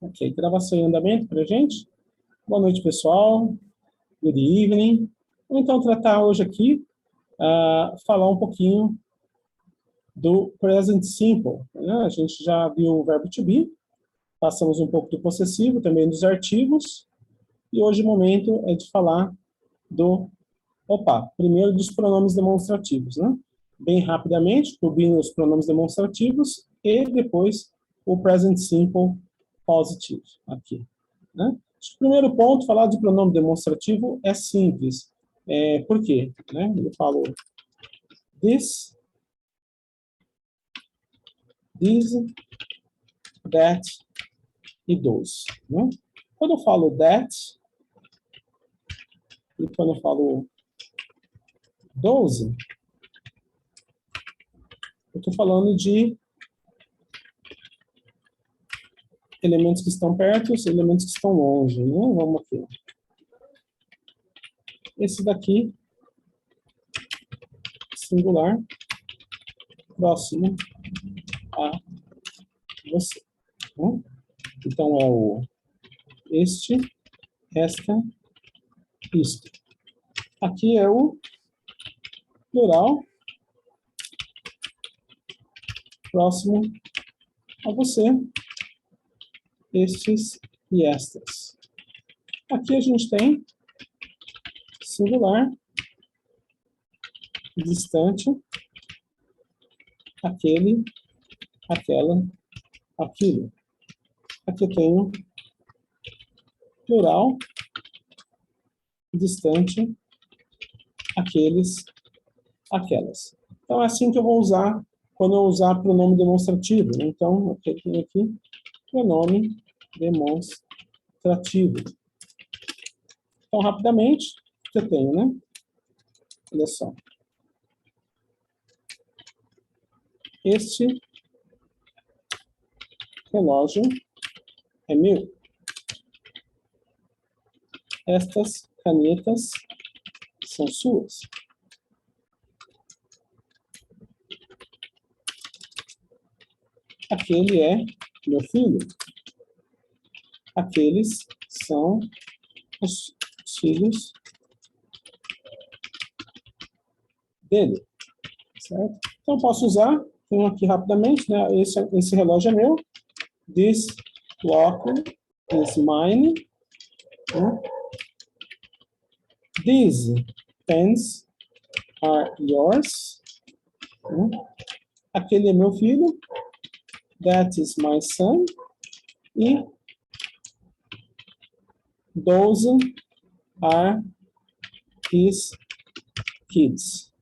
Ok, gravação em andamento para a gente. Boa noite, pessoal. Good evening. Vamos então tratar hoje aqui, falar um pouquinho do present simple. Né? A gente já viu o verbo to be, passamos um pouco do possessivo, também dos artigos, e hoje o momento é de falar primeiro dos pronomes demonstrativos, né? Bem rapidamente, cobrindo os pronomes demonstrativos e depois o present simple positivo aqui, né? Acho que o primeiro ponto, falar de pronome demonstrativo é simples. Por quê? Né? Eu falo this, that e those. Né? Quando eu falo that e quando eu falo those, eu estou falando de elementos que estão perto e elementos que estão longe. Né? Vamos aqui. Esse daqui, singular, próximo a você. Né? Então, é o este, esta, isto. Aqui é o plural, próximo a você, estes e estas. Aqui a gente tem singular, distante, aquele, aquela, aquilo. Aqui eu tenho plural, distante, aqueles, aquelas. Então é assim que eu vou usar quando eu usar pronome demonstrativo. Então, eu tenho aqui pronome demonstrativo. Então, rapidamente, o que eu tenho, né? Olha só. Este relógio é meu. Estas canetas são suas. Aquele é meu filho. Aqueles são os filhos dele. Certo? Então, eu posso usar, tenho aqui rapidamente, né? Esse relógio é meu. This clock is mine. Né? These pens are yours. Né? Aquele é meu filho. That is my son. E those are his kids.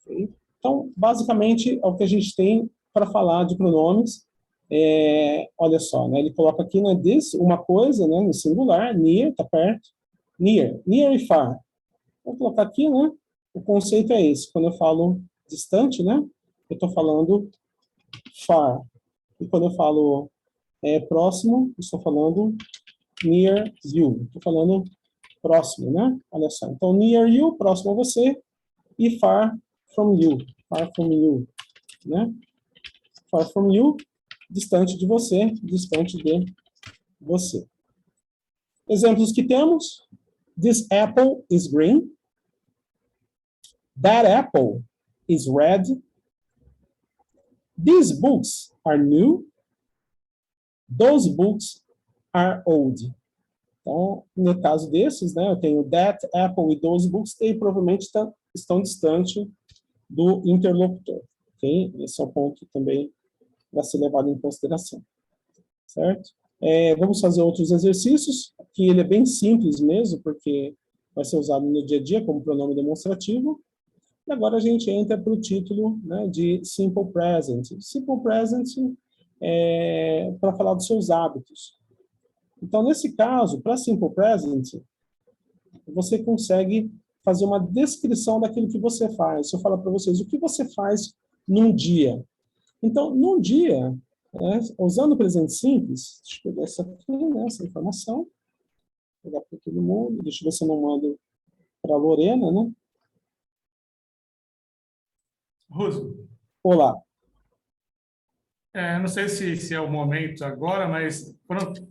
Okay? Então, basicamente, é o que a gente tem para falar de pronomes. Olha só, né? Ele coloca aqui, né, this, uma coisa, né, no singular, near, está perto, near e far. Vou colocar aqui, né? O conceito é esse. Quando eu falo distante, né? Eu estou falando far. E quando eu falo próximo, eu estou falando near you. Estou falando próximo, né? Olha só. Então, near you, próximo a você, e far from you. Far from you, né? Far from you, distante de você, distante de você. Exemplos que temos. This apple is green. That apple is red. These books are new. Those books are old. Então, no caso desses, né, eu tenho that apple e those books, e provavelmente estão distantes do interlocutor. Okay? Esse é o ponto também para ser levado em consideração. Certo? Vamos fazer outros exercícios. Aqui ele é bem simples mesmo, porque vai ser usado no dia a dia como pronome demonstrativo. E agora a gente entra para o título, né, de Simple Present. Simple Present para falar dos seus hábitos. Então, nesse caso, para Simple Present, você consegue fazer uma descrição daquilo que você faz. Se eu falar para vocês o que você faz num dia. Então, num dia, né, usando o presente simples, deixa eu pegar essa aqui, né, essa informação, vou pegar para todo mundo, deixa eu ver se eu não mando para a Lorena, né? Roso. Olá. Não sei se é o momento agora, mas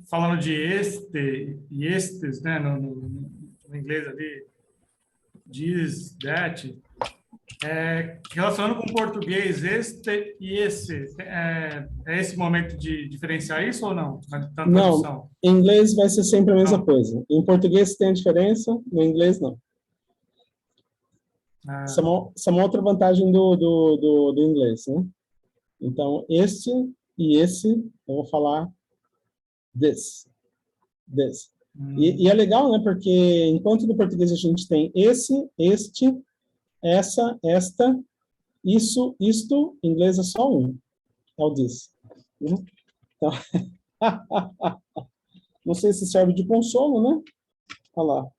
falando de este e estes, né, no inglês ali, this, that, relacionando com o português, este e esse, é esse momento de diferenciar isso ou não, na Não, tradução? em inglês vai ser sempre a mesma Não. coisa. Em português tem a diferença, no inglês não. Essa é uma outra vantagem do inglês, né? Então, este e esse, eu vou falar this. E é legal, né? Porque enquanto no português a gente tem esse, este, essa, esta, isso, isto, em inglês é só um. É o this. Então, não sei se serve de consolo, né? Olha lá.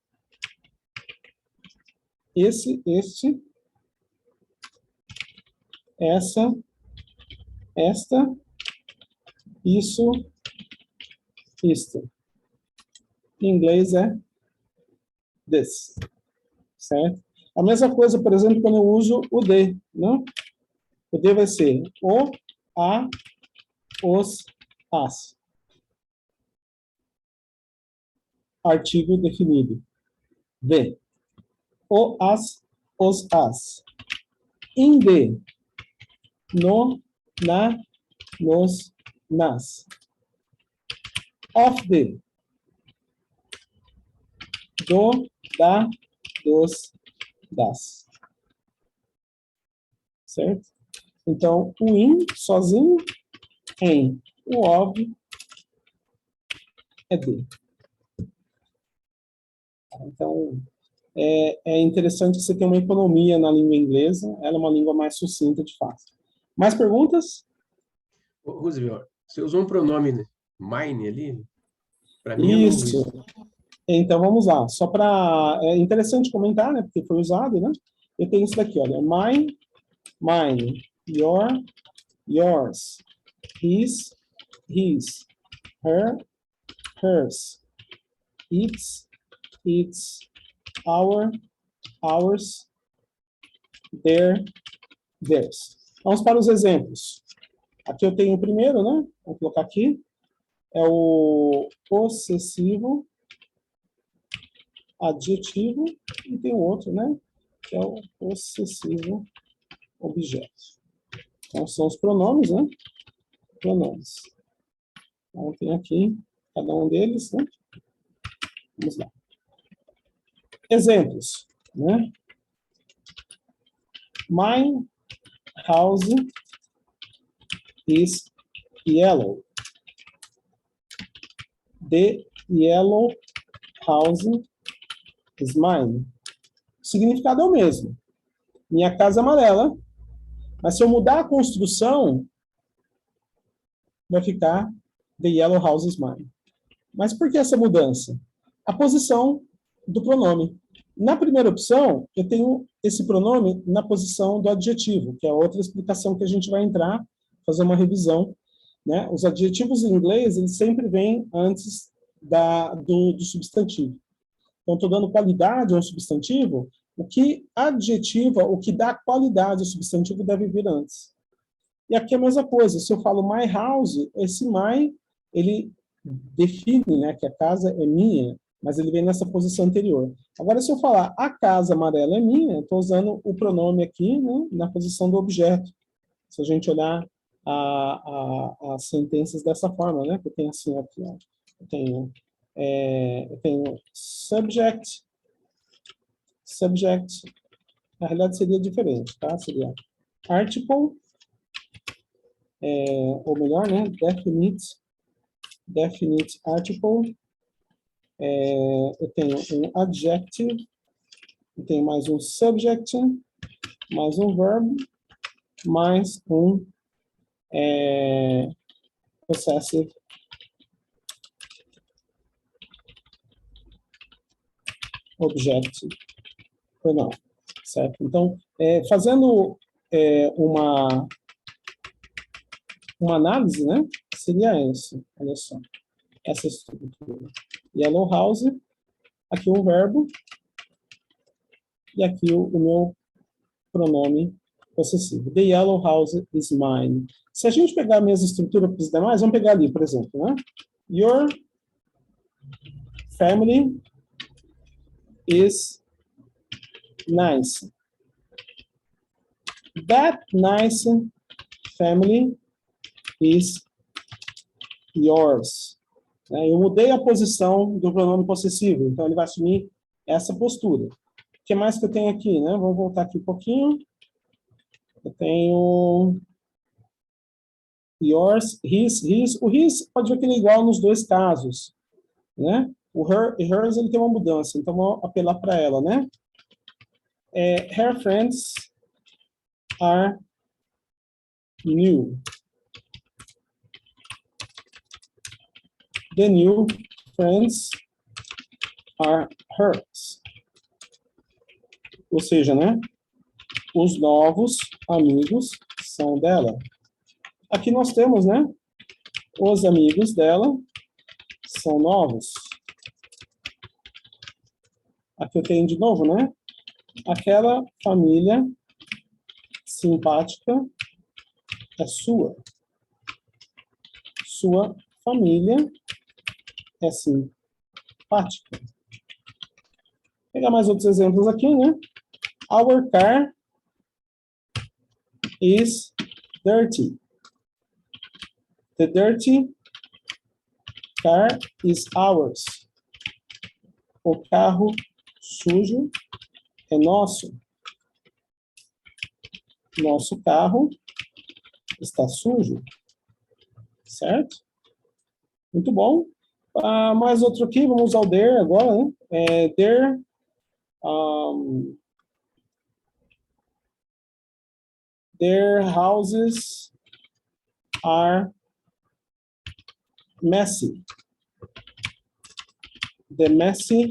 Esse, este, essa, esta, isso, isto. Em inglês é this, certo? A mesma coisa, por exemplo, quando eu uso o de, né? O de vai ser o, a, os, as. Artigo definido. De. O, as, os, as. Em de. No, na, nos, nas. Of de. Do, da, dos, das. Certo? Então, o in, sozinho, em. O of é de. Então, é interessante que você tenha uma economia na língua inglesa. Ela é uma língua mais sucinta, de fato. Mais perguntas? Roosevelt, você usou um pronome mine ali? Para mim, Isso. Então, vamos lá. Só para... É interessante comentar, né? Porque foi usado, né? Eu tenho isso daqui, olha. Mine, mine. Your, yours. His, his. Her, hers. Its, its. Our, ours. Their, theirs. Vamos para os exemplos. Aqui eu tenho o primeiro, né? Vou colocar aqui. É o possessivo, adjetivo, e tem o outro, né? Que é o possessivo objeto. Então, são os pronomes, né? Pronomes. Então, tem aqui cada um deles, né? Vamos lá. Exemplos, né? My house is yellow. The yellow house is mine. O significado é o mesmo. Minha casa é amarela. Mas se eu mudar a construção, vai ficar the yellow house is mine. Mas por que essa mudança? A posição do pronome. Na primeira opção, eu tenho esse pronome na posição do adjetivo, que é outra explicação que a gente vai entrar, fazer uma revisão, né? Os adjetivos em inglês, eles sempre vêm antes do substantivo. Então, estou dando qualidade a um substantivo, o que adjetiva, o que dá qualidade ao substantivo deve vir antes. E aqui é a mesma coisa, se eu falo my house, esse my, ele define, né, que a casa é minha, mas ele vem nessa posição anterior. Agora, se eu falar a casa amarela é minha, estou usando o pronome aqui, né, na posição do objeto. Se a gente olhar as sentenças dessa forma, né, que eu tenho assim aqui, ó. Eu tenho subject, na realidade seria diferente, tá? Seria article, ou melhor, né, definite article, eu tenho um adjective, eu tenho mais um subject, mais um verb, mais um possessive object pronoun, certo? Então, fazendo uma análise, né, seria isso, olha só, essa estrutura. Yellow house, aqui um verbo, e aqui o meu pronome possessivo. The yellow house is mine. Se a gente pegar a mesma estrutura para os demais, vamos pegar ali, por exemplo, né? Your family is nice. That nice family is yours. Eu mudei a posição do pronome possessivo, então ele vai assumir essa postura. O que mais que eu tenho aqui, né? Vamos voltar aqui um pouquinho. Eu tenho yours, his. O his pode ver que ele é igual nos dois casos, né? O her e hers ele tem uma mudança, então vou apelar para ela, né? Her friends are new. The new friends are hers. Ou seja, né? Os novos amigos são dela. Aqui nós temos, né? Os amigos dela são novos. Aqui eu tenho de novo, né? Aquela família simpática é sua. Sua família é simpática. Vou pegar mais outros exemplos aqui, né? Our car is dirty. The dirty car is ours. O carro sujo é nosso. Nosso carro está sujo. Certo? Muito bom. Mais outro aqui, vamos usar o there agora, né? Their houses are messy. The messy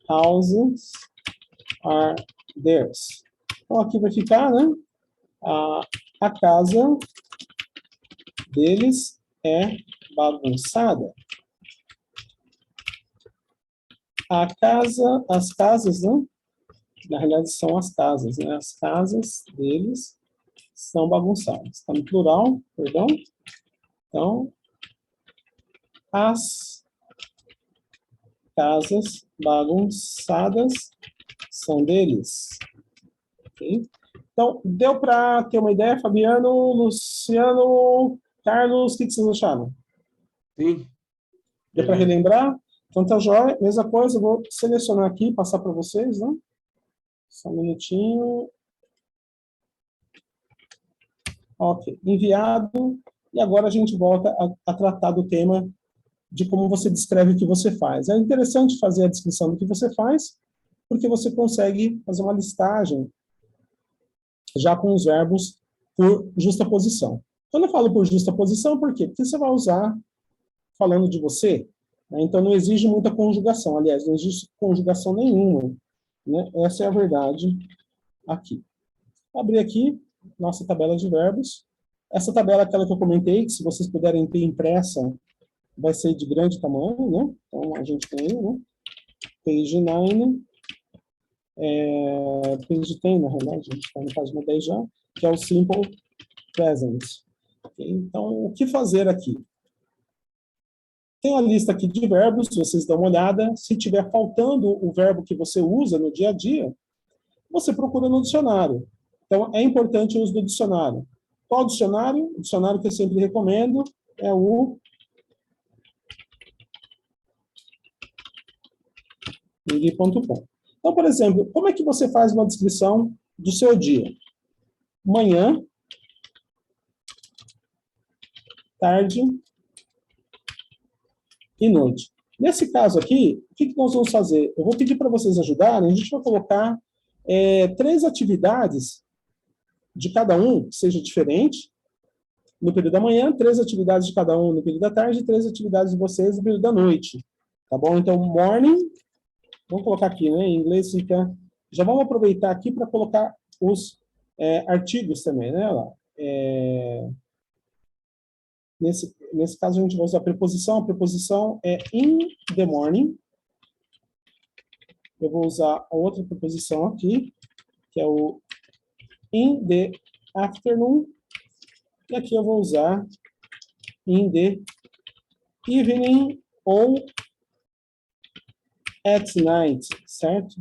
houses are theirs. Então, aqui vai ficar, né? A casa deles é bagunçada. As casas, né? Na realidade, são as casas, né? As casas deles são bagunçadas. Está no plural, perdão. Então, as casas bagunçadas são deles. Okay? Então, deu para ter uma ideia, Fabiano, Luciano, Carlos, o que vocês acharam? Sim. Deu para relembrar? Então, tá jóia. Mesma coisa, eu vou selecionar aqui, passar para vocês, né? Só um minutinho. Ok, enviado. E agora a gente volta a tratar do tema de como você descreve o que você faz. É interessante fazer a descrição do que você faz, porque você consegue fazer uma listagem já com os verbos por justaposição. Quando eu falo por justaposição, por quê? Porque você vai usar falando de você, né? Então não exige muita conjugação. Aliás, não existe conjugação nenhuma, né? Essa é a verdade aqui. Vou abrir aqui nossa tabela de verbos. Essa tabela é aquela que eu comentei, que se vocês puderem ter impressa, vai ser de grande tamanho, né? Então, a gente tem aí, né? Page 9. Page 10, na realidade, a gente está na página 10 já, que é o Simple Present. Okay? Então, o que fazer aqui? Tem uma lista aqui de verbos, vocês dão uma olhada. Se tiver faltando o verbo que você usa no dia a dia, você procura no dicionário. Então, é importante o uso do dicionário. Qual dicionário? O dicionário que eu sempre recomendo é o Ninguém.com. Então, por exemplo, como é que você faz uma descrição do seu dia? Manhã, tarde e noite. Nesse caso aqui, o que nós vamos fazer? Eu vou pedir para vocês ajudarem, a gente vai colocar 3 atividades de cada um, que seja diferente, no período da manhã, 3 atividades de cada um no período da tarde, e 3 atividades de vocês no período da noite. Tá bom? Então, morning, vamos colocar aqui, né? Em inglês fica... Já vamos aproveitar aqui para colocar os artigos também, né? Nesse caso, a gente vai usar a preposição. A preposição é in the morning. Eu vou usar a outra preposição aqui, que é o in the afternoon. E aqui eu vou usar in the evening ou at night, certo?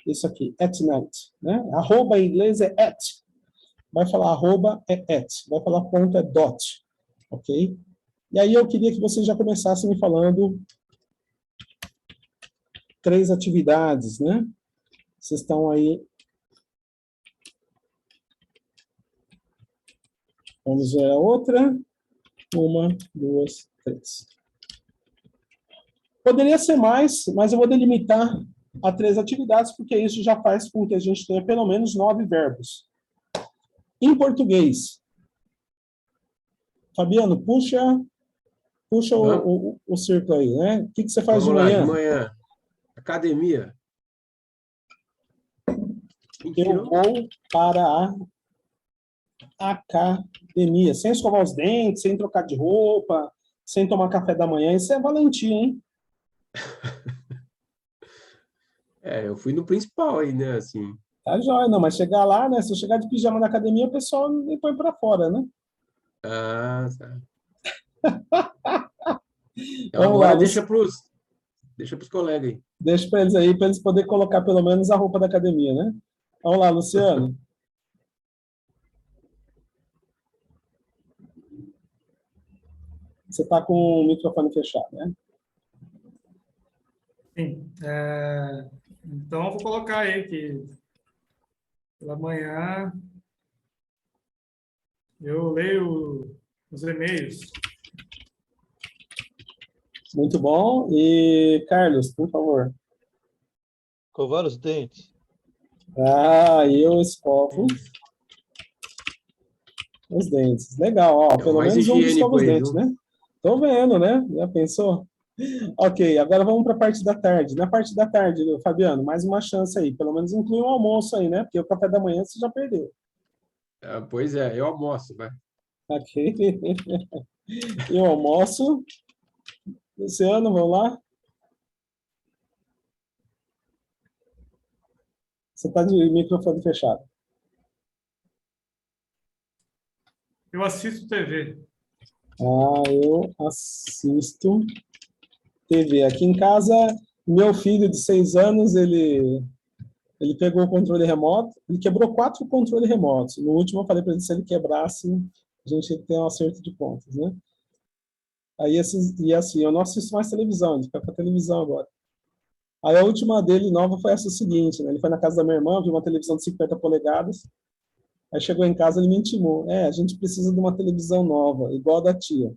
Isso aqui, at night, né? Arroba em inglês é at. Vai falar arroba é at. Vai falar ponto é dot, ok? E aí eu queria que vocês já começassem me falando 3 atividades, né? Vocês estão aí. Vamos ver a outra. 1, 2, 3. Poderia ser mais, mas eu vou delimitar a 3 atividades, porque isso já faz com que a gente tenha pelo menos 9 verbos. Em português. Fabiano, puxa o círculo aí, né? O que você faz de Vamos lá, manhã? de manhã. Academia. Eu vou para a academia. Sem escovar os dentes, sem trocar de roupa, sem tomar café da manhã. Isso é valentia, hein? Eu fui no principal aí, né? Assim. Tá joia, não, mas chegar lá, né? Se eu chegar de pijama na academia, o pessoal me põe para fora, né? Ah, tá. Então, Vamos lá, agora deixa para os colegas aí. deixa para eles poderem colocar pelo menos a roupa da academia, né? Vamos lá, Luciano. Você está com o microfone fechado, né? Sim. Então, eu vou colocar aí que pela manhã eu leio os e-mails. Muito bom. E, Carlos, por favor. Escovar os dentes. Ah, eu escovo os dentes. Legal, ó. Pelo mais menos um escova higiênico os aí, dentes, viu? né? Tô vendo, né? Já pensou? Ok, agora vamos para a parte da tarde. Na parte da tarde, Fabiano, mais uma chance aí. Pelo menos inclui um almoço aí, né? Porque o café da manhã você já perdeu. Pois é, eu almoço, vai. Ok. E o almoço? Luciano, vamos lá? Você está de microfone fechado. Eu assisto TV. Eu assisto TV. Aqui em casa, meu filho de 6 anos, ele pegou o controle remoto, ele quebrou 4 controles remotos. No último eu falei para ele, se ele quebrasse, a gente tem um acerto de contas, né? Aí, assim, eu não assisto mais televisão, ele fica com a televisão agora. Aí a última dele nova foi essa seguinte, né? Ele foi na casa da minha irmã, viu uma televisão de 50 polegadas, aí chegou em casa, ele me intimou. A gente precisa de uma televisão nova, igual a da tia.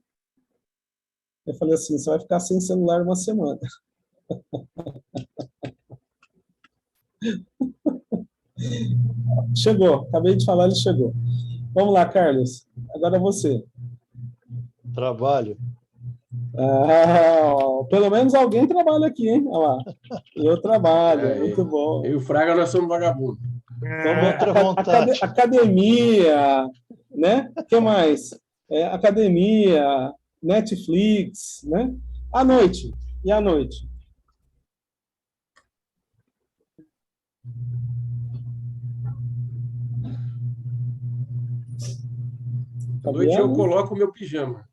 Eu falei assim, você vai ficar sem celular uma semana. Chegou, acabei de falar, ele chegou. Vamos lá, Carlos. Agora você. Trabalho. Pelo menos alguém trabalha aqui, hein? Olha lá. Eu trabalho, muito bom. Eu e o Fraga, nós somos vagabundos. Academia, né? O que mais? Academia, Netflix, né? À noite. E à noite? À noite eu coloco o meu pijama.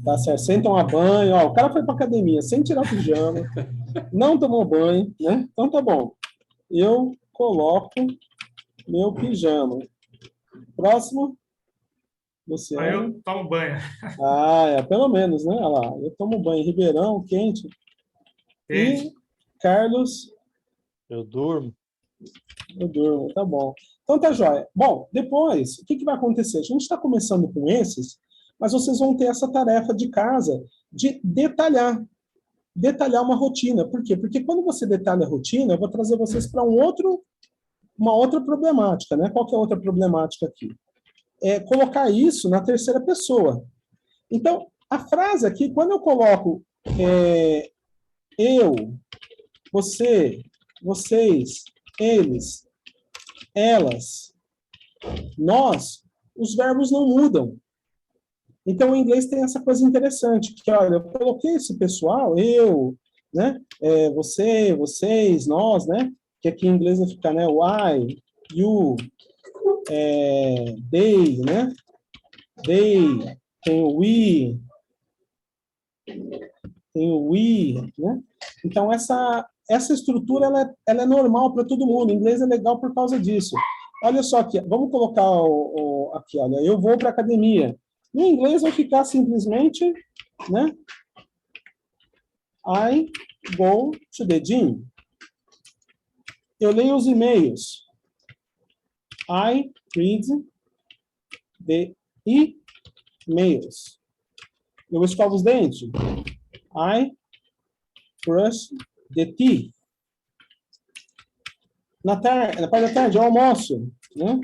Tá certo, sem tomar banho. Ó, o cara foi para academia sem tirar o pijama, não tomou banho, né? Então tá bom. Eu coloco meu pijama. Próximo. Luciano. Aí eu tomo banho. Pelo menos, né? Olha lá, eu tomo banho. Ribeirão, quente. Quente. E Carlos. Eu durmo. Eu durmo, tá bom. Então tá jóia. Bom, depois, o que vai acontecer? A gente está começando com esses, mas vocês vão ter essa tarefa de casa de detalhar uma rotina. Por quê? Porque quando você detalha a rotina, eu vou trazer vocês para uma outra problemática, né? Qual que é a outra problemática aqui? É colocar isso na terceira pessoa. Então, a frase aqui, quando eu coloco eu, você, vocês, eles, elas, nós, os verbos não mudam. Então, o inglês tem essa coisa interessante, que, olha, eu coloquei esse pessoal, eu, né? Você, vocês, nós, né? Que aqui em inglês vai ficar, né? I, you, they, né? They, tem o we, né? Então, essa estrutura, ela é normal para todo mundo. Em inglês é legal por causa disso. Olha só aqui, vamos colocar aqui, olha, eu vou para a academia. No inglês vai ficar simplesmente, né? I go to the gym. Eu leio os e-mails. I read the e-mails. Eu escovo os dentes. I brush the teeth. Na parte da tarde, eu almoço. Né?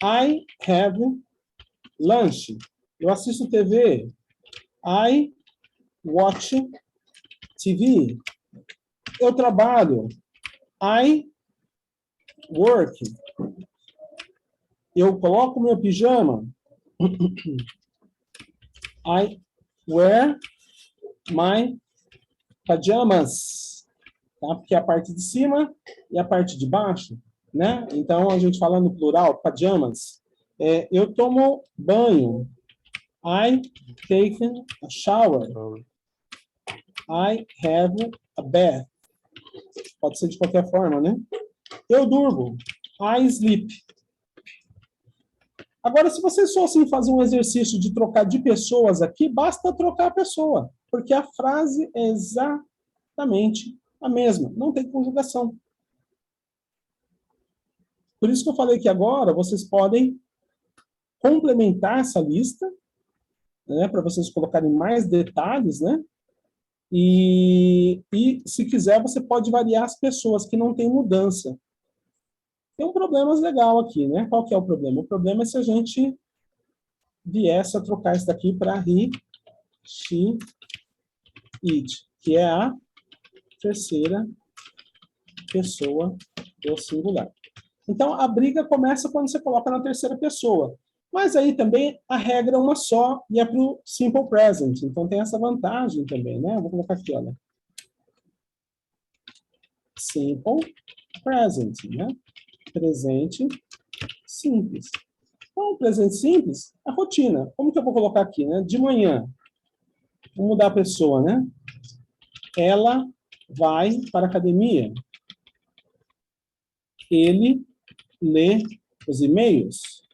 I have lunch. Eu assisto TV. I watch TV. Eu trabalho. I work. Eu coloco meu pijama. I wear my pajamas. Tá? Porque é a parte de cima e a parte de baixo. Né? Então, a gente fala no plural, pajamas. Eu tomo banho. I take a shower. I have a bath. Pode ser de qualquer forma, né? Eu durmo. I sleep. Agora, se vocês fossem fazer um exercício de trocar de pessoas aqui, basta trocar a pessoa, porque a frase é exatamente a mesma. Não tem conjugação. Por isso que eu falei que agora vocês podem complementar essa lista, né, para vocês colocarem mais detalhes, né? E se quiser, você pode variar as pessoas que não têm mudança. Tem um problema legal aqui, né? Qual que é o problema? O problema é se a gente viesse a trocar isso daqui para he, she, it, que é a terceira pessoa do singular. Então, a briga começa quando você coloca na terceira pessoa. Mas aí também a regra é uma só e é para o simple present. Então, tem essa vantagem também, né? Eu vou colocar aqui, olha. Simple present, né? Presente simples. Então, presente simples, a rotina. Como que eu vou colocar aqui, né? De manhã. Vou mudar a pessoa, né? Ela vai para a academia. Ele lê os e-mails.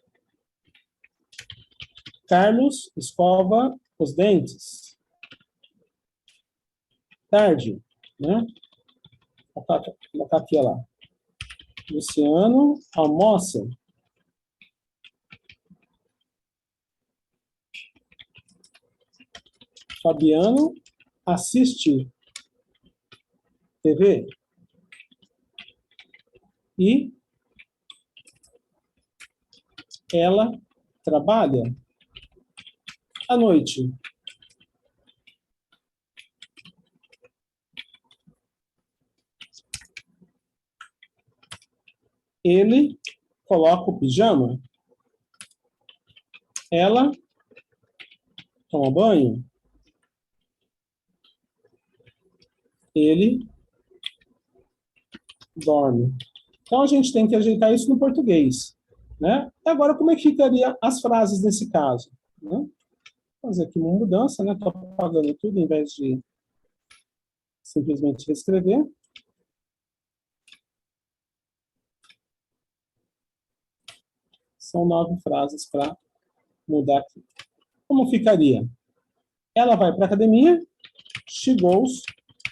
Carlos escova os dentes. Tarde, né? Vou colocar aqui, olha lá. Luciano almoça. Fabiano assiste TV. E ela trabalha à noite. Ele coloca o pijama. Ela toma banho. Ele dorme. Então, a gente tem que ajeitar isso no português. Né? Agora, como é que ficaria as frases nesse caso? Né? Vou fazer aqui uma mudança, né? Estou apagando tudo em vez de simplesmente reescrever. São 9 frases para mudar aqui. Como ficaria? Ela vai para a academia. She goes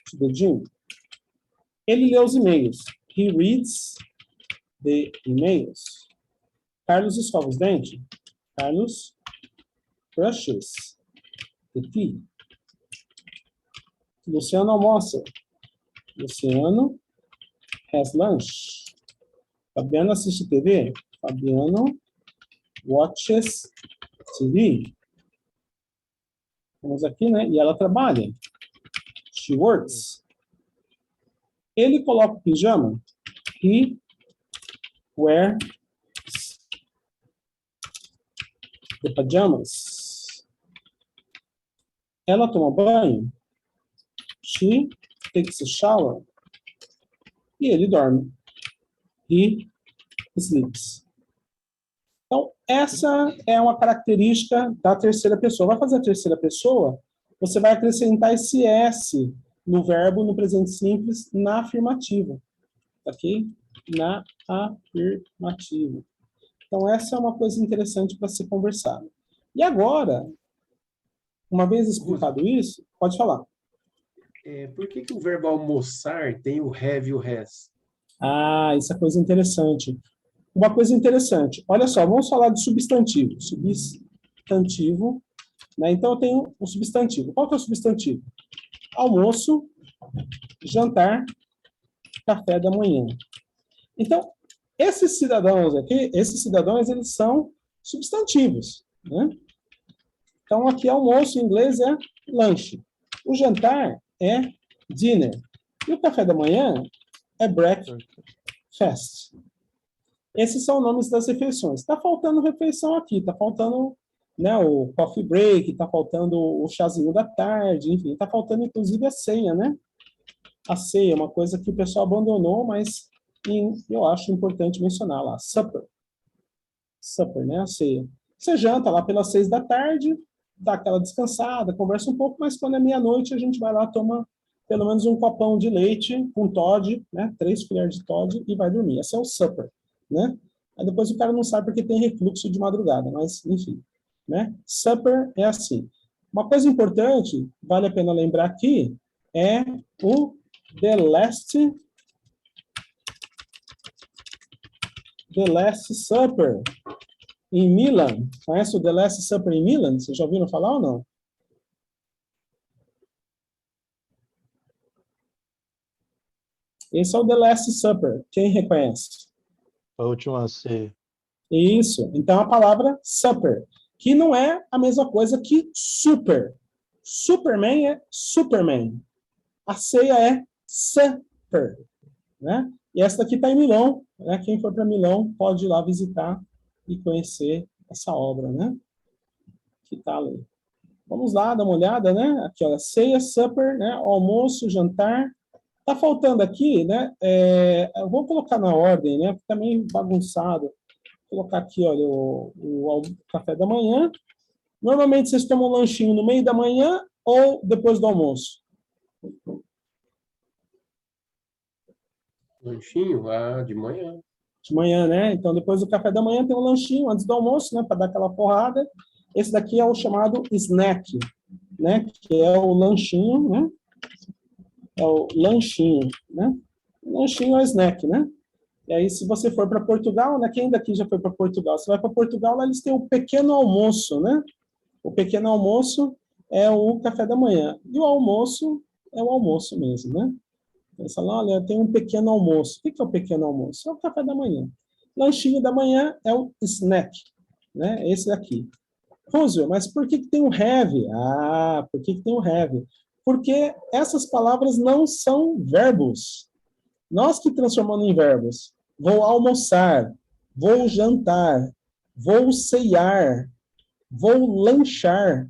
to the gym. Ele lê os e-mails. He reads the emails. Carlos escova os dentes. Carlos brushes the teeth. Luciano almoça. Luciano has lunch. Fabiano assiste TV. Fabiano watches TV. Vamos aqui, né? E ela trabalha. She works. Ele coloca o pijama. He wears the pajamas. Ela toma banho. She takes a shower. E ele dorme. He sleeps. essa é uma característica da terceira pessoa. Vai fazer a terceira pessoa, você vai acrescentar esse S no verbo, no presente simples, na afirmativa. Ok? Na afirmativa. Então, essa é uma coisa interessante para ser conversada. E agora, uma vez explicado isso, pode falar. Por que que o verbo almoçar tem o have e o has? Ah, isso é coisa interessante. Uma coisa interessante. Olha só, vamos falar de substantivo. Substantivo, né? Então, eu tenho um substantivo. Qual que é o substantivo? Almoço, jantar, café da manhã. Então, esses cidadãos aqui, eles são substantivos, né? Então, aqui almoço em inglês é lanche. O jantar é dinner. E o café da manhã é breakfast. Esses são os nomes das refeições. Está faltando refeição aqui, está faltando, né, o coffee break, está faltando o chazinho da tarde, enfim, está faltando inclusive a ceia, né? A ceia é uma coisa que o pessoal abandonou, mas eu acho importante mencionar lá. Supper. Supper, né? A ceia. Você janta lá pelas 6 da tarde, dá aquela descansada, conversa um pouco, mas quando é meia-noite a gente vai lá, toma pelo menos um copão de leite com Toddy, né? 3 colheres de Toddy e vai dormir. Esse é o supper, né? Aí depois o cara não sabe porque tem refluxo de madrugada, mas enfim, né? Supper é assim. Uma coisa importante, vale a pena lembrar aqui, é o The Last Supper em Milan. Conhece o The Last Supper em Milan? Vocês já ouviram falar ou não? Esse é o The Last Supper. Quem reconhece? A última ceia. Isso. Então, a palavra supper, que não é a mesma coisa que super. Superman é Superman. A ceia é supper, né? E essa daqui está em Milão, né? Quem for para Milão pode ir lá visitar e conhecer essa obra, né? Que está ali. Vamos lá, dar uma olhada, né? Aqui, olha, ceia, supper, né? Almoço, jantar. Tá faltando aqui, né? Eu vou colocar na ordem, né? Porque tá meio bagunçado. Vou colocar aqui, olha, o café da manhã. Normalmente vocês tomam um lanchinho no meio da manhã ou depois do almoço? Lanchinho? Ah, de manhã. De manhã, né? Então, depois do café da manhã tem um lanchinho antes do almoço, né? Para dar aquela porrada. Esse daqui é o chamado snack, né? Que é o lanchinho, né? É o lanchinho, né? O lanchinho é o snack, né? E aí, se você for para Portugal, né? Quem daqui já foi para Portugal? Você vai para Portugal, lá eles têm o pequeno almoço, né? O pequeno almoço é o café da manhã. E o almoço é o almoço mesmo, né? Eles falam, olha, tem um pequeno almoço. O que é o pequeno almoço? É o café da manhã. Lanchinho da manhã é o snack, né? Esse daqui. Roosevelt, mas por que tem um have? Ah, por que tem um have? Porque essas palavras não são verbos. Nós que transformamos em verbos. Vou almoçar, vou jantar, vou ceiar, vou lanchar.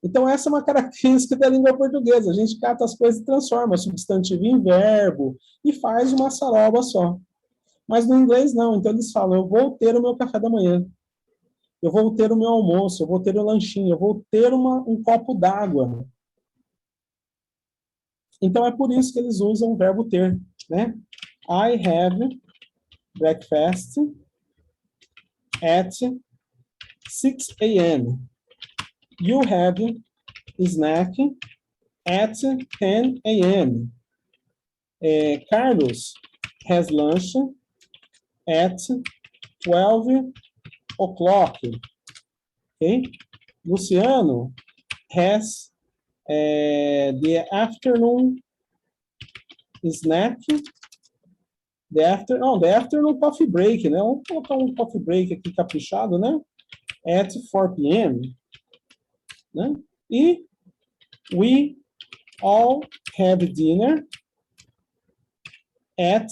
Então, essa é uma característica da língua portuguesa. A gente cata as coisas e transforma substantivo em verbo e faz uma saroba só. Mas no inglês, não. Então, eles falam, eu vou ter o meu café da manhã. Eu vou ter o meu almoço, eu vou ter o lanchinho, eu vou ter um copo d'água. Então, é por isso que eles usam o verbo ter, né? I have breakfast at 6 a.m. You have snack at 10 a.m. Carlos has lunch at 12 o'clock. Okay? Luciano has the afternoon snack. The afternoon coffee break, né? Vamos colocar um coffee break aqui caprichado, né? At 4 p.m. Né? E we all have dinner at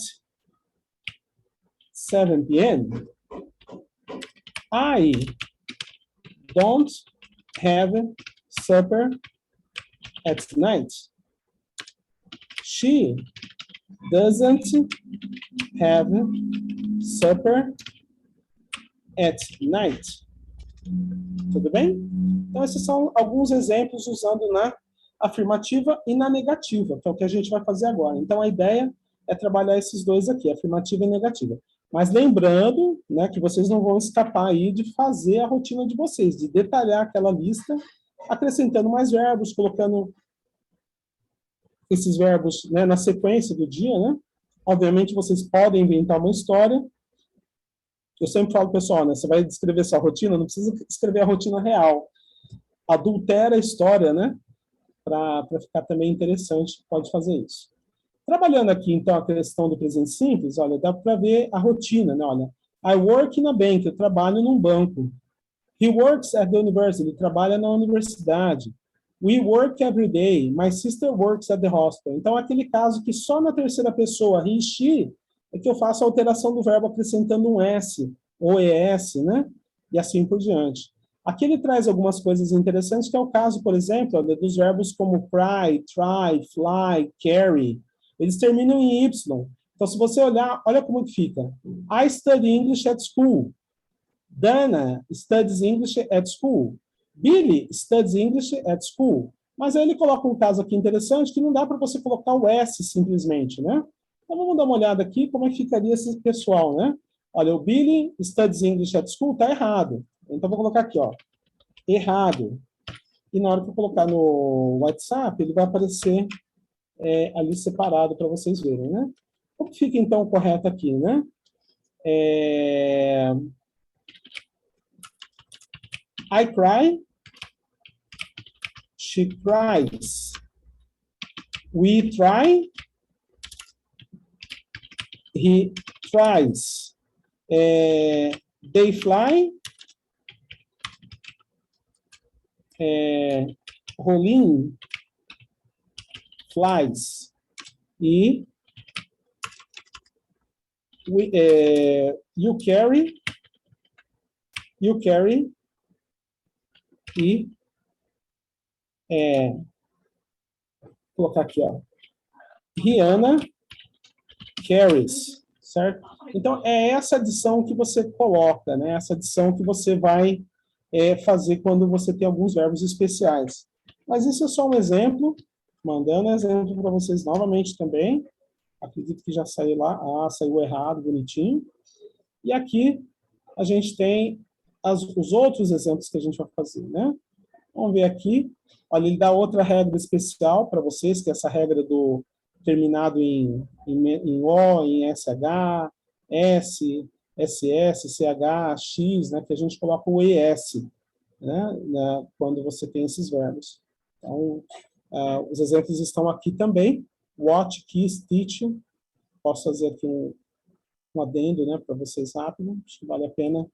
7 p.m. I don't have supper at night. She doesn't have supper at night. Tudo bem? Então, esses são alguns exemplos usando na afirmativa e na negativa, que é o que a gente vai fazer agora. Então, a ideia é trabalhar esses dois aqui, afirmativa e negativa. Mas lembrando, né, que vocês não vão escapar aí de fazer a rotina de vocês, de detalhar aquela lista, acrescentando mais verbos, colocando esses verbos, né, na sequência do dia, né? Obviamente, vocês podem inventar uma história. Eu sempre falo, pessoal, né, você vai descrever sua rotina, não precisa escrever a rotina real. Adultera a história, né? Para ficar também interessante, pode fazer isso. Trabalhando aqui, então, a questão do presente simples, olha, dá para ver a rotina, né? Olha, I work in a bank, eu trabalho num banco. He works at the university, ele trabalha na universidade. We work every day, my sister works at the hospital. Então, aquele caso que só na terceira pessoa, he, she, é que eu faço a alteração do verbo acrescentando um S, ou ES, né? E assim por diante. Aqui ele traz algumas coisas interessantes, que é o caso, por exemplo, dos verbos como cry, try, fly, carry. Eles terminam em Y. Então, se você olhar, olha como que fica. I study English at school. Dana studies English at school. Billy studies English at school. Mas aí ele coloca um caso aqui interessante, que não dá para você colocar o S simplesmente, né? Então, vamos dar uma olhada aqui como é que ficaria esse pessoal, né? Olha, o Billy studies English at school está errado. Então, vou colocar aqui, ó, errado. E na hora que eu colocar no WhatsApp, ele vai aparecer ali separado para vocês verem, né? Como fica, então, o correto aqui, né? I cry. She cries. We try. He tries. They fly. Rolin flies. E you carry. You carry. E vou colocar aqui, ó. Rihanna carries, certo? Então, é essa adição que você coloca, né? Essa adição que você vai fazer quando você tem alguns verbos especiais. Mas isso é só um exemplo, mandando exemplo para vocês novamente também. Acredito que já saiu lá. Ah, saiu errado, bonitinho. E aqui a gente tem os outros exemplos que a gente vai fazer, né? Vamos ver aqui. Olha, ele dá outra regra especial para vocês, que é essa regra do terminado em O, em SH, S, SS, CH, X, né, que a gente coloca o ES, né, quando você tem esses verbos. Então, os exemplos estão aqui também. Watch, kiss, teach. Posso fazer aqui um adendo, né, para vocês rápido. Acho que vale a pena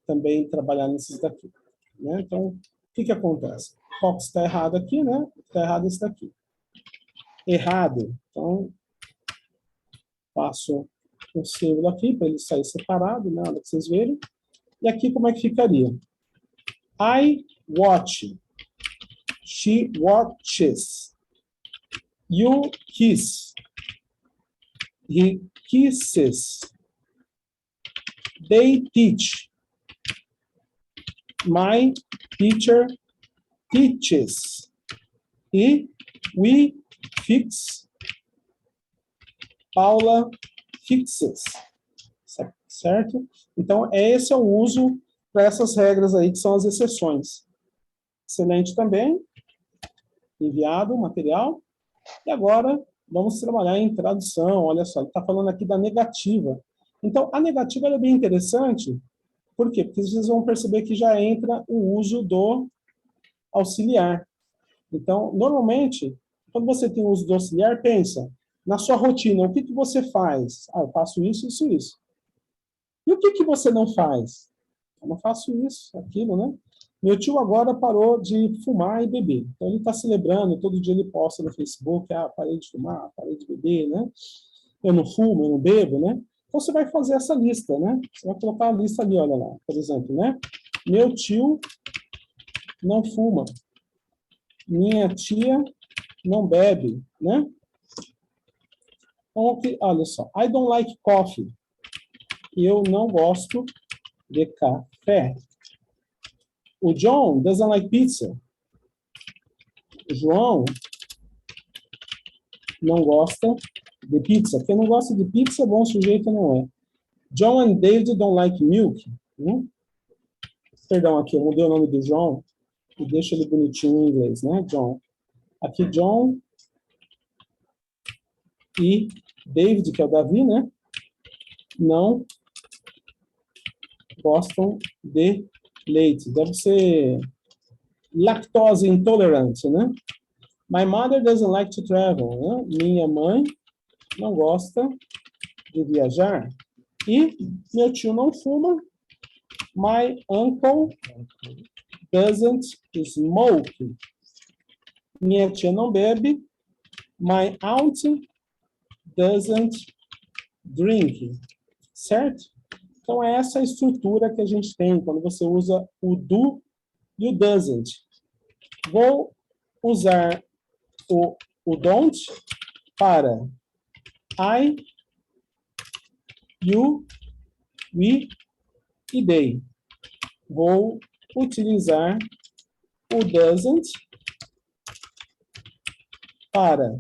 também trabalhar nesses daqui. Né? Então, o que acontece? Fox está errado aqui, né? Está errado esse daqui. Errado. Então, passo um símbolo aqui para ele sair separado, né? Olha que vocês verem. E aqui como é que ficaria? I watch. She watches. You kiss. He kisses. They teach. My teacher teaches. E we fix. Paula fixes. Certo? Então, esse é o uso para essas regras aí, que são as exceções. Excelente também. Enviado o material. E agora, vamos trabalhar em tradução. Olha só, ele está falando aqui da negativa. Então, a negativa é bem interessante. Por quê? Porque vocês vão perceber que já entra o uso do auxiliar. Então, normalmente, quando você tem o uso do auxiliar, pensa, na sua rotina, o que você faz? Ah, eu faço isso, isso, isso. E o que você não faz? Eu não faço isso, aquilo, né? Meu tio agora parou de fumar e beber. Então, ele está celebrando, todo dia ele posta no Facebook, parei de fumar, parei de beber, né? Eu não fumo, eu não bebo, né? Então, você vai fazer essa lista, né? Você vai colocar a lista ali, olha lá, por exemplo, né? Meu tio não fuma. Minha tia não bebe, né? Então, olha só. I don't like coffee. Eu não gosto de café. O John doesn't like pizza. O João não gosta de pizza. Quem não gosta de pizza, bom sujeito não é. John and David don't like milk. Perdão, aqui eu mudei o nome do João e deixo ele bonitinho em inglês, né? John. Aqui John e David, que é o Davi, né? Não gostam de leite. Deve ser lactose intolerante, né? My mother doesn't like to travel. Né? Minha mãe não gosta de viajar. E meu tio não fuma. My uncle doesn't smoke. Minha tia não bebe. My aunt doesn't drink. Certo? Então, é essa a estrutura que a gente tem quando você usa o do e o doesn't. Vou usar o don't para I, you, we e they. Vou utilizar o doesn't para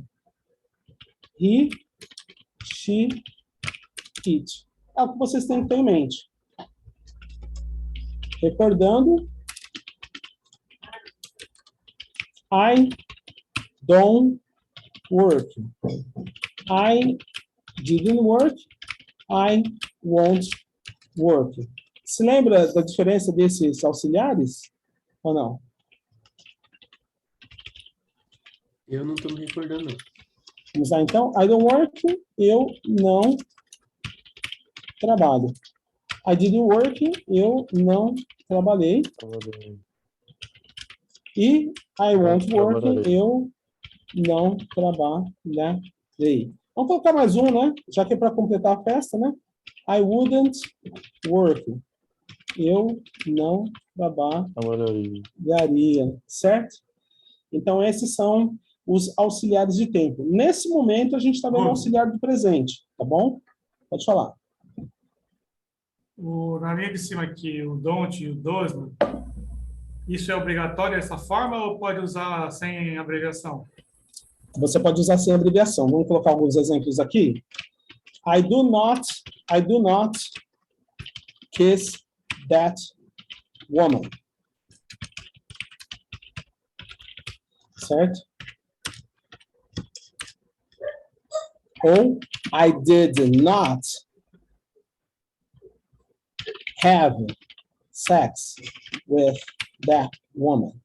he, she, it. É o que vocês têm que ter em mente. Recordando, I don't work. I didn't work. I won't work. Se lembra da diferença desses auxiliares? Ou não? Eu não estou me recordando, não. Vamos lá, então. I don't work. Eu não trabalho. I didn't work. Eu não trabalhei. E I won't work. Eu não trabalharei. Vamos colocar mais um, né? Já que é para completar a festa, né? I wouldn't work. Eu não trabalharia. Certo? Então, esses são os auxiliares de tempo. Nesse momento, a gente está vendo o auxiliar do presente. Tá bom? Pode falar. Na linha de cima aqui, o don't e o does, isso é obrigatório dessa forma ou pode usar sem abreviação? Você pode usar sem abreviação. Vamos colocar alguns exemplos aqui. I do not kiss that woman. Certo? Ou I did not have sex with that woman.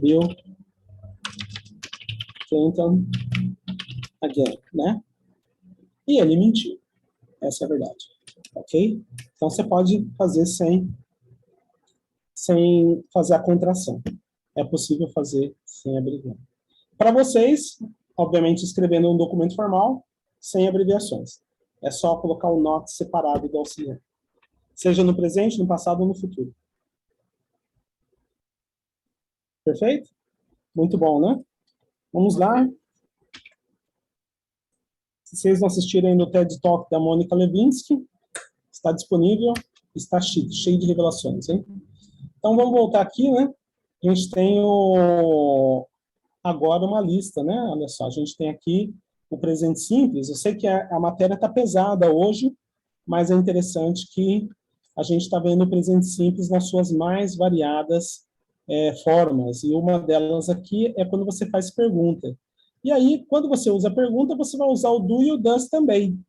Bill Clinton again, né? E ele mentiu. Essa é a verdade. Ok? Então, você pode fazer sem fazer a contração. É possível fazer sem abreviar. Para vocês, obviamente, escrevendo um documento formal, sem abreviações. É só colocar o not separado do auxiliar. Seja no presente, no passado ou no futuro. Perfeito? Muito bom, né? Vamos lá. Se vocês não assistirem no TED Talk da Mônica Levinsky, está disponível, está cheio de revelações, hein? Então, vamos voltar aqui, né? A gente tem agora uma lista, né? Olha só, a gente tem aqui o presente simples. Eu sei que a matéria está pesada hoje, mas é interessante que a gente está vendo o presente simples nas suas mais variadas formas. E uma delas aqui é quando você faz pergunta. E aí, quando você usa a pergunta, você vai usar o do e o does também.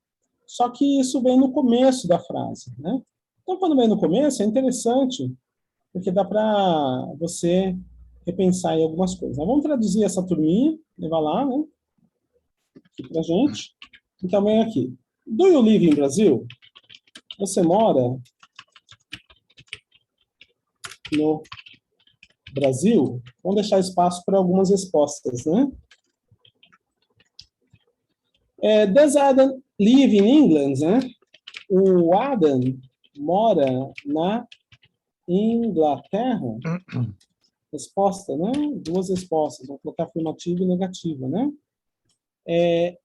Só que isso vem no começo da frase, né? Então, quando vem no começo, é interessante, porque dá para você repensar em algumas coisas. Então, vamos traduzir essa turminha, levar lá, né? Aqui pra gente. Então, vem aqui. Do you live in Brazil? Você mora no Brasil? Vamos deixar espaço para algumas respostas, né? Does Adam live in England? Né? O Adam mora na Inglaterra? Resposta, né? Duas respostas. Vamos colocar afirmativa e negativa, né?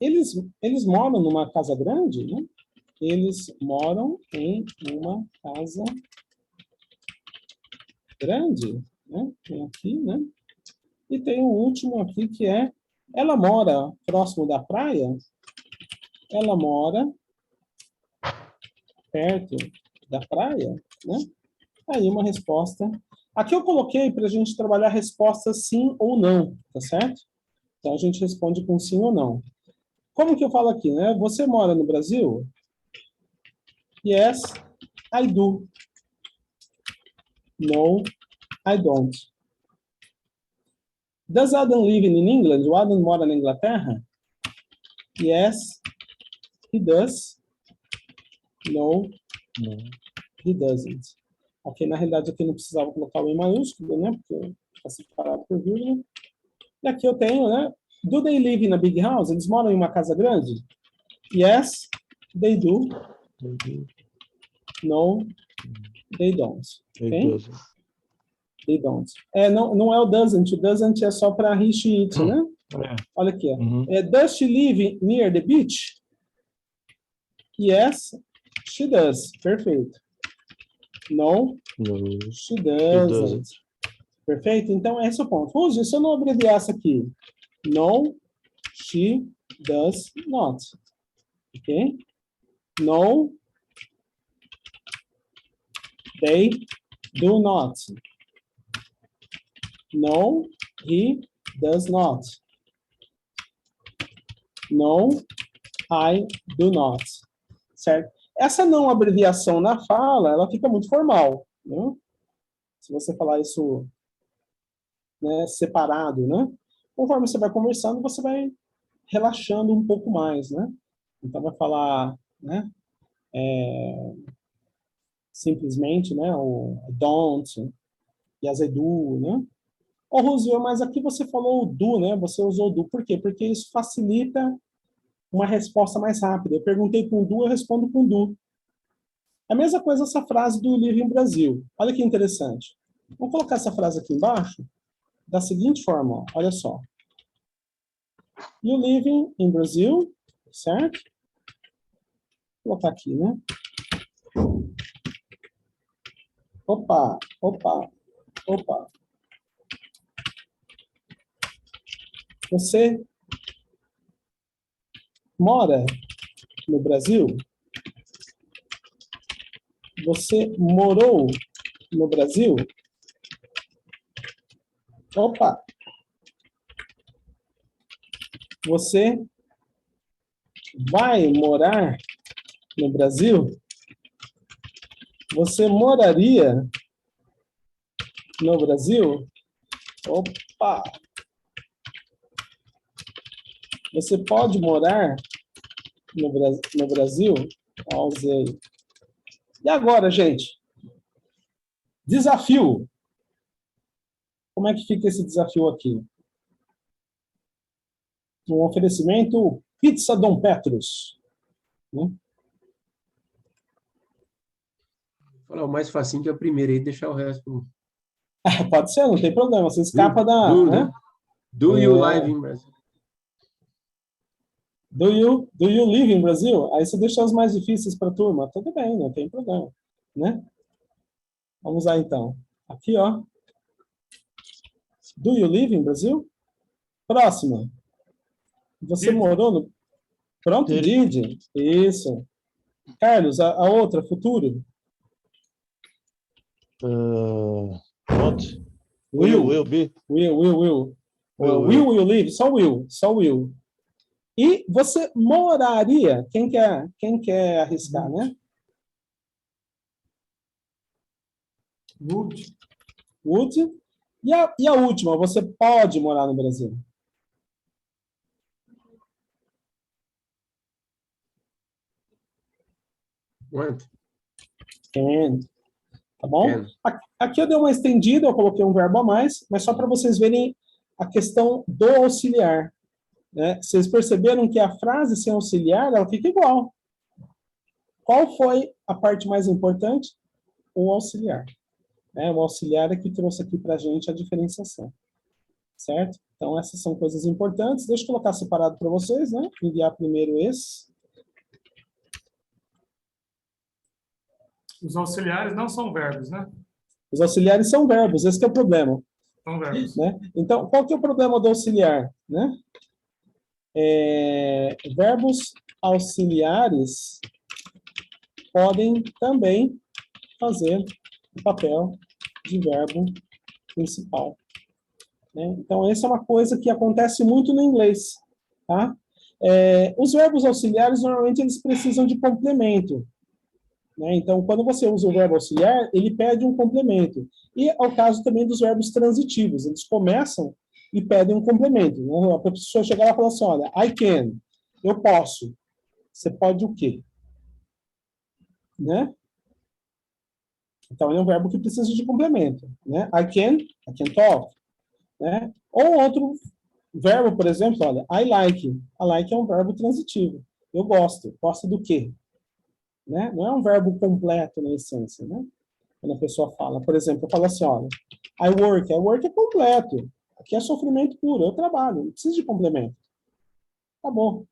Eles moram numa casa grande, né? Eles moram em uma casa grande, né? Tem aqui, né? E tem o último aqui que é, ela mora próximo da praia? Ela mora perto da praia, né? Aí uma resposta. Aqui eu coloquei para a gente trabalhar resposta sim ou não, tá certo? Então a gente responde com sim ou não. Como que eu falo aqui, né? Você mora no Brasil? Yes, I do. No, I don't. Does Adam live in England? O Adam mora na Inglaterra? Yes, he does. No, Não. he doesn't. Ok, na realidade aqui não precisava colocar o em maiúsculo, né? Porque está separado por vírgula. E aqui eu tenho, né? Do they live in a big house? Eles moram em uma casa grande? Yes, they do. No, they don't. It Ok? doesn't. They don't. Não é o doesn't. O doesn't é só para he, she, it, né? É. Olha aqui. Ó. Uhum. Does she live near the beach? Yes, she does. Perfeito. No, No, she it doesn't. doesn't. Perfeito? Então, esse é o ponto. Ruge, se eu não abreviasse aqui, no, she does not. Ok? No, they do not. No, he does not. No, I do not. Certo? Essa não abreviação na fala, ela fica muito formal, né? Se você falar isso, né, separado, né? Conforme você vai conversando, você vai relaxando um pouco mais, né? Então vai falar, né? Simplesmente, né? O don't, yes I do, né? Ô, Rosil, mas aqui você falou o do, né? Você usou o do. Por quê? Porque isso facilita uma resposta mais rápida. Eu perguntei com do, eu respondo com do. A mesma coisa essa frase do Live in Brasil. Olha que interessante. Vamos colocar essa frase aqui embaixo da seguinte forma, ó. Olha só. You live in Brazil, certo? Vou colocar aqui, né? Opa, opa, opa. Você mora no Brasil? Você morou no Brasil? Opa! Você vai morar no Brasil? Você moraria no Brasil? Opa! Você pode morar no Brasil? Ó, usei. E agora, gente? Desafio. Como é que fica esse desafio aqui? Um oferecimento Pizza Dom Petrus. Né? Falar o mais facinho que é o primeiro aí, deixar o resto. Pode ser, não tem problema. Você escapa Do, né? né? Do you live in Brazil? Do you live in Brazil? Aí você deixa os mais difíceis para a turma. Tudo bem, não tem problema. Né? Vamos lá, então. Aqui, ó. Do you live in Brazil? Próxima. Você Did. morou no... Pronto, Did. did. Isso. Carlos, a outra, futuro. What? Will be. Will. Will. You live? Só will. E você moraria? Quem quer arriscar, né? Would. Would. E a última, você pode morar no Brasil? Want? Can. Tá bom? Can. Aqui eu dei uma estendida, eu coloquei um verbo a mais, mas só para vocês verem a questão do auxiliar. Né? Vocês perceberam que a frase sem auxiliar, ela fica igual. Qual foi a parte mais importante? O auxiliar. Né? O auxiliar é que trouxe aqui para a gente a diferenciação. Certo? Então, essas são coisas importantes. Deixa eu colocar separado para vocês, né? Enviar primeiro esse. Os auxiliares não são verbos, né? Os auxiliares são verbos, esse que é o problema. São verbos. Né? Então, qual que é o problema do auxiliar? Né? Verbos auxiliares podem também fazer o papel de verbo principal. Né? Então, essa é uma coisa que acontece muito no inglês. Tá? Os verbos auxiliares, normalmente, eles precisam de complemento. Né? Então, quando você usa o verbo auxiliar, ele pede um complemento. E é o caso também dos verbos transitivos. Eles começam e pedem um complemento. Né? A pessoa chega lá e fala assim, olha, I can, eu posso. Você pode o quê? Né? Então, é um verbo que precisa de complemento. Né? I can talk. Né? Ou outro verbo, por exemplo, olha, I like. I like é um verbo transitivo. Eu gosto. Gosto do quê? Né? Não é um verbo completo na essência, né? Quando a pessoa fala, por exemplo, eu falo assim, olha, I work é completo. Aqui é sofrimento puro, eu trabalho, não preciso de complemento. Tá bom,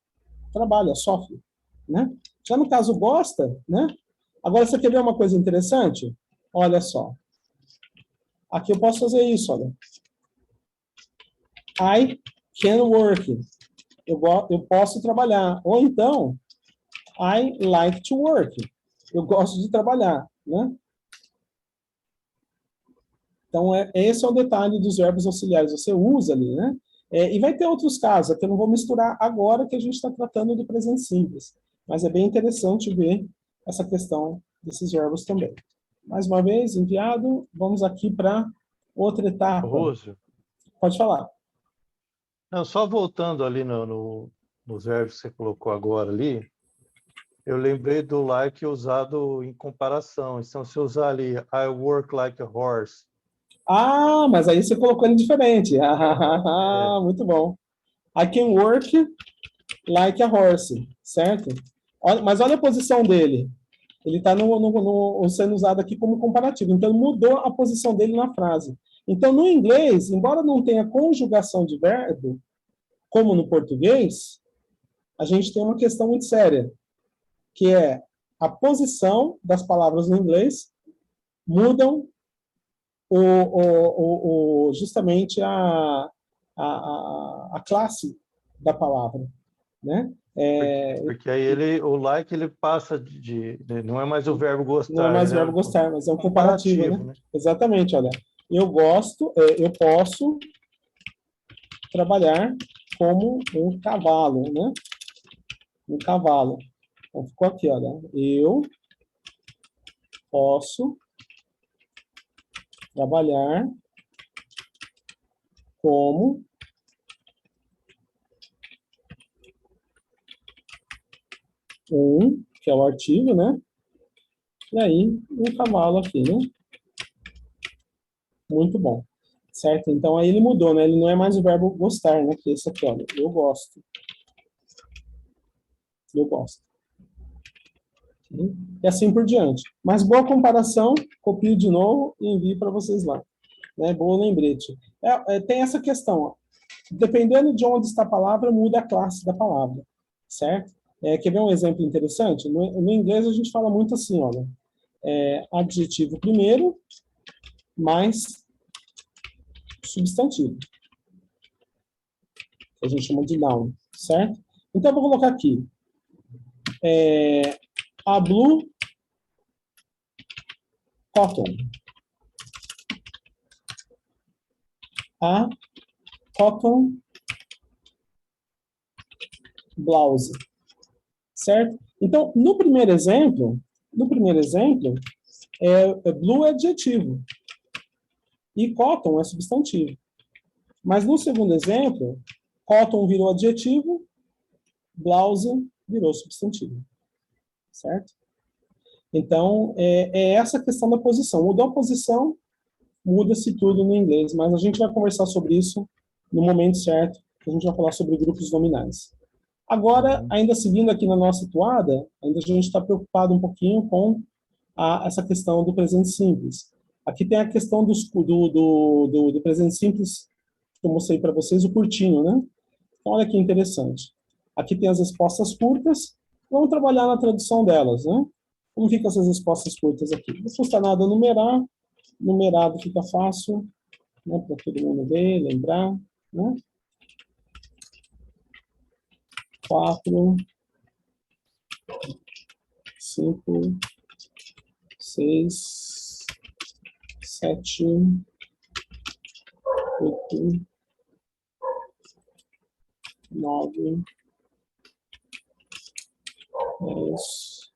trabalha, sofre, né? Já no caso gosta, né? Agora, você quer ver uma coisa interessante? Olha só. Aqui eu posso fazer isso, olha. I can work. Eu posso trabalhar. Ou então, I like to work. Eu gosto de trabalhar, né? Então, esse é o detalhe dos verbos auxiliares. Você usa ali, né? E vai ter outros casos, que eu não vou misturar agora, que a gente está tratando do presente simples. Mas é bem interessante ver essa questão desses verbos também. Mais uma vez, enviado. Vamos aqui para outra etapa. Rússio. Pode falar. Não, só voltando ali nos verbos que você colocou agora ali, eu lembrei do like usado em comparação. Então, se eu usar ali, I work like a horse. Ah, mas aí você colocou ele diferente. Ah, muito bom. I can work like a horse, certo? Mas olha a posição dele. Ele está sendo usado aqui como comparativo. Então, mudou a posição dele na frase. Então, no inglês, embora não tenha conjugação de verbo, como no português, a gente tem uma questão muito séria, que é a posição das palavras no inglês mudam justamente a classe da palavra, né? Porque aí o like ele passa não é mais o verbo gostar. Não é mais o verbo gostar, mas é um comparativo, né? Exatamente, olha. Eu gosto, eu posso trabalhar como um cavalo, né? Um cavalo. Então, ficou aqui, olha. Eu posso trabalhar como que é o artigo, né? E aí, um cavalo aqui, né? Muito bom. Certo? Então, aí ele mudou, né? Ele não é mais o verbo gostar, né? Que é esse aqui, olha. Eu gosto. Eu gosto. E assim por diante. Mas boa comparação, copio de novo e envio para vocês lá. Né? Bom lembrete. Tem essa questão, ó. Dependendo de onde está a palavra, muda a classe da palavra. Certo? Quer ver um exemplo interessante? No inglês a gente fala muito assim, olha. Adjetivo primeiro, mais substantivo. A gente chama de noun, certo? Então, eu vou colocar aqui. A blue cotton. A cotton blouse. Certo? Então, no primeiro exemplo, blue é adjetivo e cotton é substantivo. Mas no segundo exemplo, cotton virou adjetivo, blouse virou substantivo. Certo? Então, é essa questão da posição. Mudou a posição, muda-se tudo no inglês, mas a gente vai conversar sobre isso no momento certo, que a gente vai falar sobre grupos nominais. Agora, ainda seguindo aqui na nossa toada, ainda a gente está preocupado um pouquinho com essa questão do presente simples. Aqui tem a questão do presente simples, que eu mostrei para vocês, o curtinho, né? Então, olha que interessante. Aqui tem as respostas curtas, vamos trabalhar na tradução delas, né? Como ficam essas respostas curtas aqui? Não custa nada numerar. Numerado fica fácil, né, para todo mundo ver, lembrar. Né? 4, 5, 6, 7, 8, 9, 10,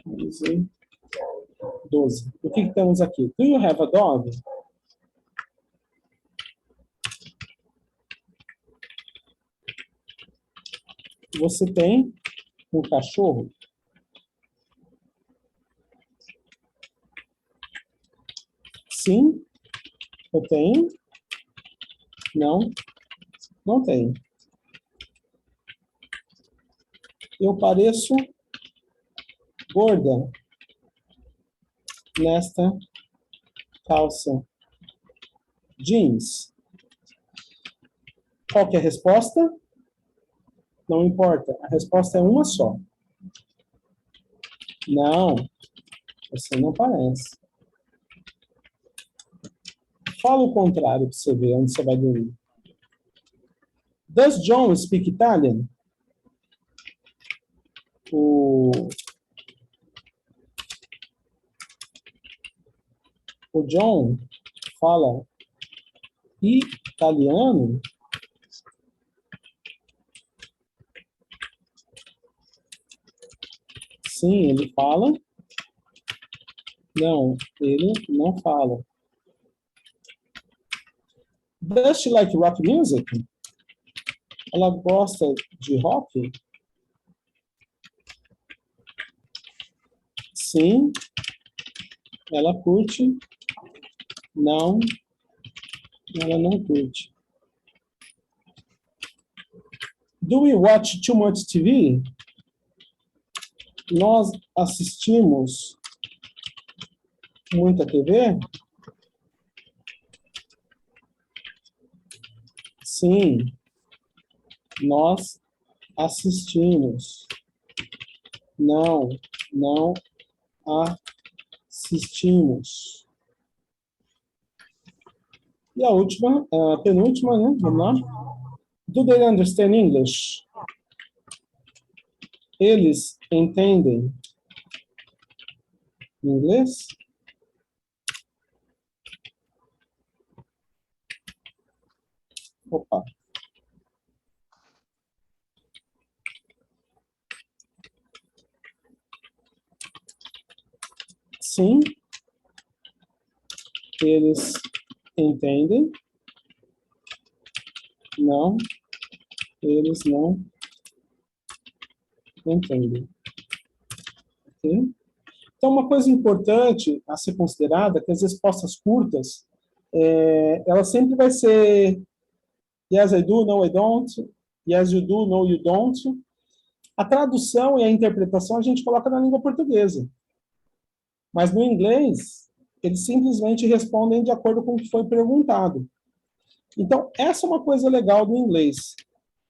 11, 12. O que temos aqui? Do you have a dog? Você tem um cachorro? Sim, eu tenho. Não, não tenho. Eu pareço gorda nesta calça jeans. Qual que é a resposta? Não importa, a resposta é uma só. Não, você não parece. Fala o contrário para você ver onde você vai dormir. Does John speak Italian? O John fala italiano? Sim, ele fala. Não, ele não fala. Does she like rock music? Ela gosta de rock? Sim, ela curte. Não, ela não curte. Do we watch too much TV? Nós assistimos muita TV? Sim, nós assistimos. Não, não assistimos. E a última, a penúltima, né? Vamos lá. Do they understand English? Eles entendem inglês? Opa. Sim, eles entendem. Não, eles não entendem. Okay? Então, uma coisa importante a ser considerada é que as respostas curtas, ela sempre vai ser yes, I do, no, I don't, yes, you do, no, you don't. A tradução e a interpretação a gente coloca na língua portuguesa. Mas no inglês, eles simplesmente respondem de acordo com o que foi perguntado. Então, essa é uma coisa legal do inglês.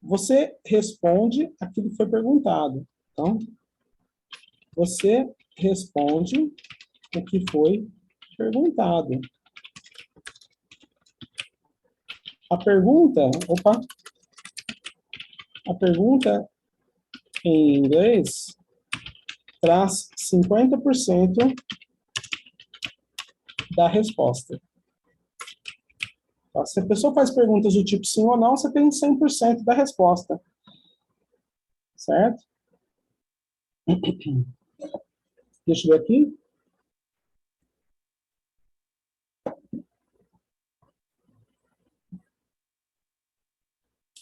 Você responde aquilo que foi perguntado. Então, você responde o que foi perguntado. A pergunta em inglês traz 50% da resposta. Se a pessoa faz perguntas do tipo sim ou não, você tem 100% da resposta. Certo? Deixa eu ver aqui.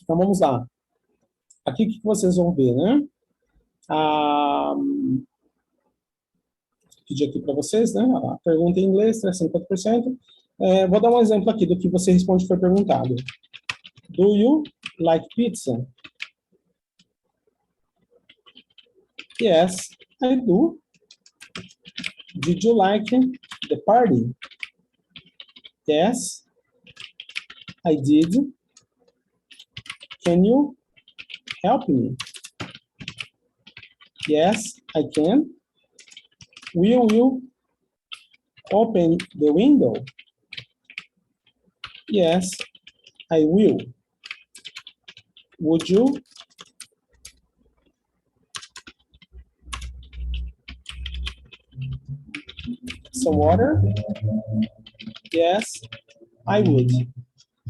Então, vamos lá. Aqui, o que vocês vão ver, né? Pedi aqui para vocês, né? A pergunta em inglês, 50%. Vou dar um exemplo aqui do que você responde que foi perguntado. Do you like pizza? Yes, I do. Did you like the party? Yes, I did. Can you help me? Yes, I can. Will you open the window? Yes, I will. Would you? Some water? Yes, I would.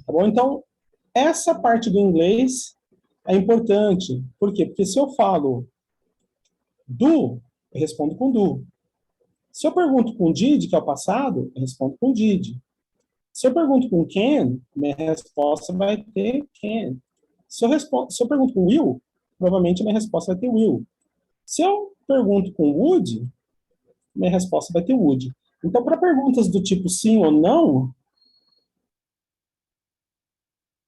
Tá bom? Então, essa parte do inglês é importante. Por quê? Porque se eu falo do, eu respondo com do. Se eu pergunto com did, que é o passado, eu respondo com did. Se eu pergunto com can, minha resposta vai ter can. Se eu pergunto com will, provavelmente a minha resposta vai ter will. Se eu pergunto com would, minha resposta vai ter would. Então, para perguntas do tipo sim ou não,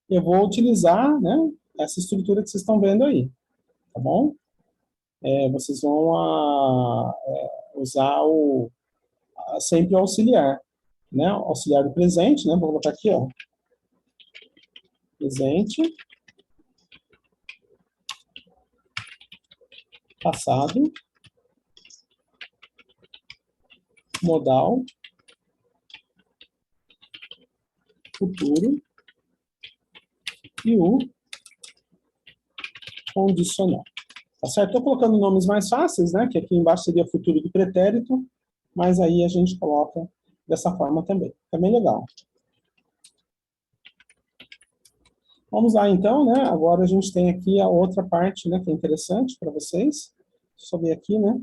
eu vou utilizar, né, essa estrutura que vocês estão vendo aí, tá bom? Vocês vão usar sempre o auxiliar, né? Auxiliar do presente, né? Vou botar aqui, ó. Presente, passado, modal, futuro e o condicional. Tá certo? Estou colocando nomes mais fáceis, né? Que aqui embaixo seria futuro do pretérito, mas aí a gente coloca dessa forma também. Também legal. Vamos lá, então, né? Agora a gente tem aqui a outra parte, né? Que é interessante para vocês. Deixa eu ver aqui, né?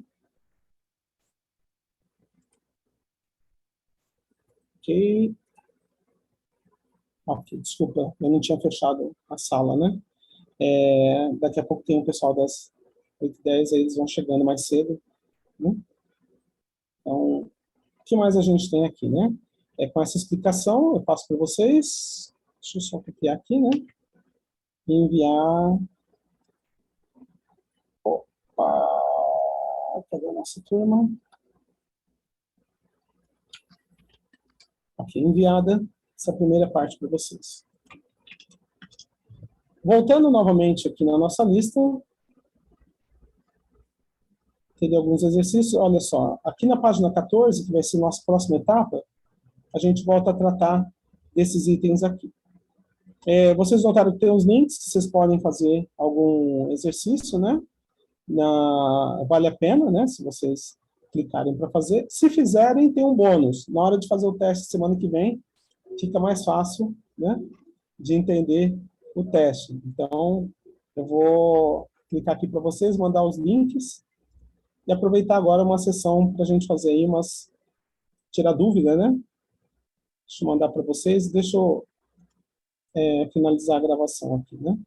Ok. Ok, desculpa, eu não tinha fechado a sala, né? Daqui a pouco tem o pessoal das 8h10, aí eles vão chegando mais cedo, né? Então, o que mais a gente tem aqui, né? Com essa explicação, eu passo para vocês. Deixa eu só copiar aqui, né? E enviar. Opa! Cadê a nossa turma? Ok, enviada essa primeira parte para vocês. Voltando novamente aqui na nossa lista, teria alguns exercícios. Olha só, aqui na página 14, que vai ser nossa próxima etapa, a gente volta a tratar desses itens aqui. Vocês notaram que tem os links, que vocês podem fazer algum exercício, né? Vale a pena, né? Se vocês clicarem para fazer. Se fizerem, tem um bônus. Na hora de fazer o teste semana que vem, fica mais fácil, né? De entender o teste. Então, eu vou clicar aqui para vocês, mandar os links e aproveitar agora uma sessão para a gente fazer aí tirar dúvida, né? Deixa eu mandar para vocês, deixa eu finalizar a gravação aqui, né?